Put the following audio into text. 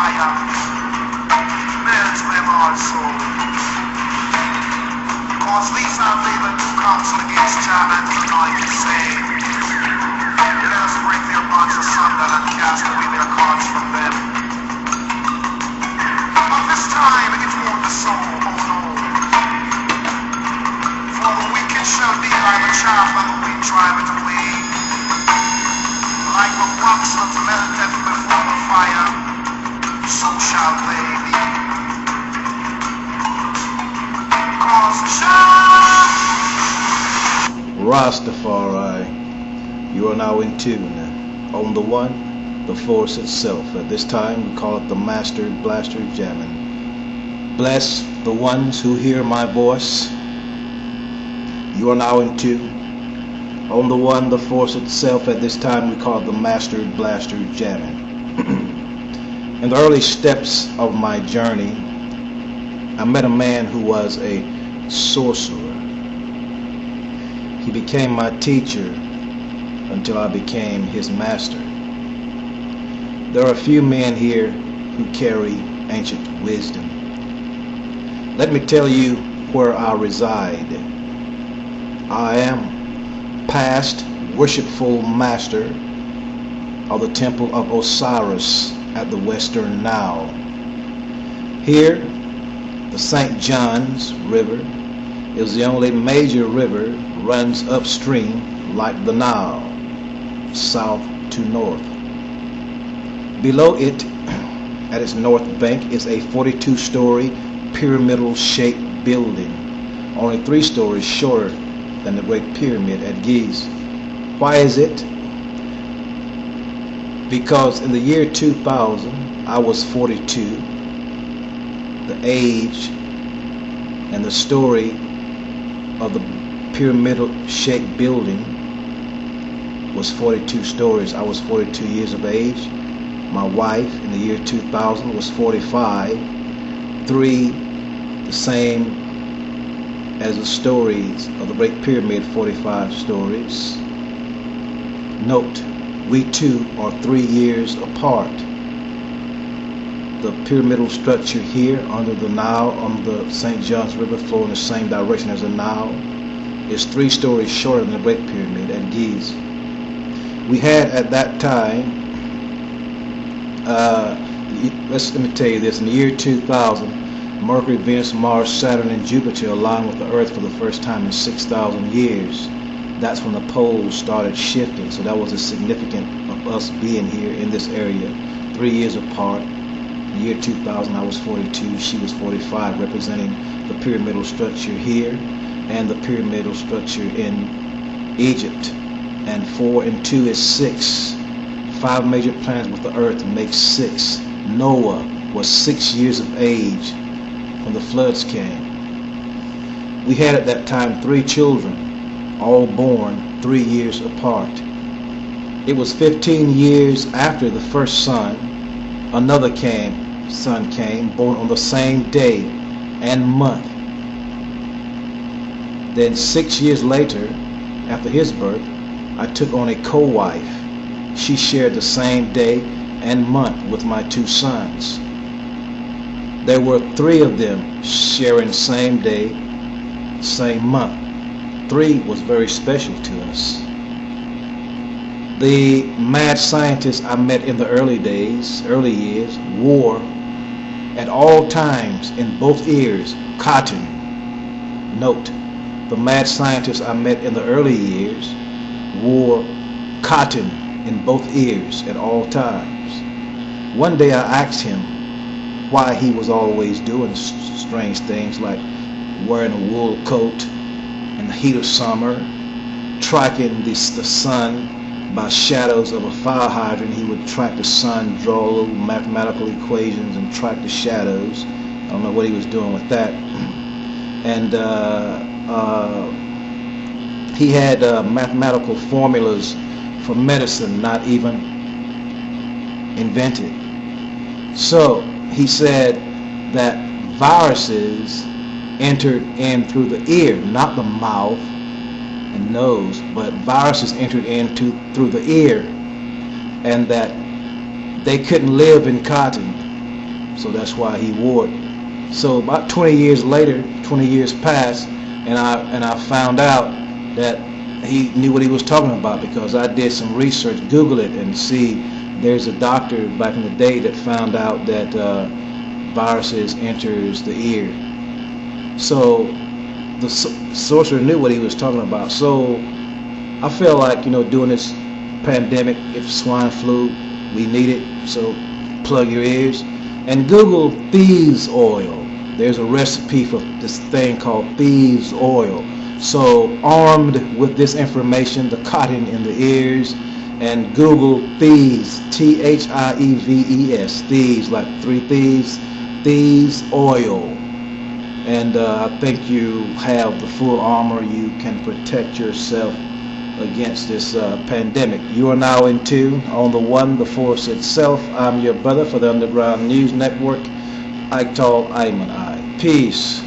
fire melts them also. Cause these are they that do counsel against Jah and anointed, saying, let us break their bonds asunder and cast away their cords from them. But this time it won't be so, oh no. For the wicked shall be like the chaff and the wind drive it away. Like the rocks that melted before the fire, so shall they be. Cause Rastafari, you are now in tune on the one, the force itself. At this time we call it the Master Blaster Jamming. Bless the ones who hear my voice. You are now in tune on the one, the force itself. At this time we call it the Master Blaster Jamming. In the early steps of my journey, I met a man who was a sorcerer. He became my teacher until I became his master. There are a few men here who carry ancient wisdom. Let me tell you where I reside. I am past worshipful master of the temple of Osiris at the Western Nile. Here, the St. John's River is the only major river runs upstream like the Nile, south to north. Below it, at its north bank, is a 42-story pyramidal-shaped building, only 3 stories shorter than the Great Pyramid at Giza. Why is it? Because in the year 2000, I was 42. The age and the story of the pyramidal-shaped building was 42 stories. I was 42 years of age. My wife in the year 2000 was 45. 3, the same as the stories of the Great Pyramid, 45 stories. Note, we too are 3 years apart. The pyramidal structure here under the Nile, on the St. John's River, flowing in the same direction as the Nile, is 3 stories shorter than the Great Pyramid at Giza. We had at that time, let me tell you this, in the year 2000, Mercury, Venus, Mars, Saturn, and Jupiter aligned with the Earth for the first time in 6,000 years. That's when the poles started shifting, so that was a significant of us being here in this area, 3 years apart. In the year 2000, I was 42, she was 45, representing the pyramidal structure here and the pyramidal structure in Egypt. And 4 and 2 is 6. 5 major planets with the Earth makes 6. Noah was 6 years of age when the floods came. We had at that time 3 children, all born 3 years apart. It was 15 years after the first son, another son came, born on the same day and month. Then 6 years later, after his birth, I took on a co-wife. She shared the same day and month with my 2 sons. There were 3 of them sharing same day, same month. 3 was very special to us. The mad scientists I met in the early years, wore at all times in both ears cotton. Note, the mad scientists I met in the early years wore cotton in both ears at all times. One day I asked him why he was always doing strange things like wearing a wool coat in the heat of summer, tracking the sun by shadows of a fire hydrant. He would track the sun, draw little mathematical equations and track the shadows. I don't know what he was doing with that. And he had mathematical formulas for medicine not even invented. So he said that viruses entered in through the ear, not the mouth and nose, but viruses entered in through the ear, and that they couldn't live in cotton so that's why he wore it. So about 20 years later, 20 years passed, and I found out that he knew what he was talking about, because I did some research, Google it, and see there's a doctor back in the day that found out that viruses enters the ear. So the sorcerer knew what he was talking about. So I feel like, during this pandemic, if swine flu, we need it. So plug your ears and Google Thieves Oil. There's a recipe for this thing called Thieves Oil. So armed with this information, the cotton in the ears, and Google Thieves, Thieves, thieves, like three thieves, Thieves Oil. And I think you have the full armor. You can protect yourself against this pandemic. You are now in tune on the One, the Force itself. I'm your brother for the Underground News Network, Aital Ayman I. Peace.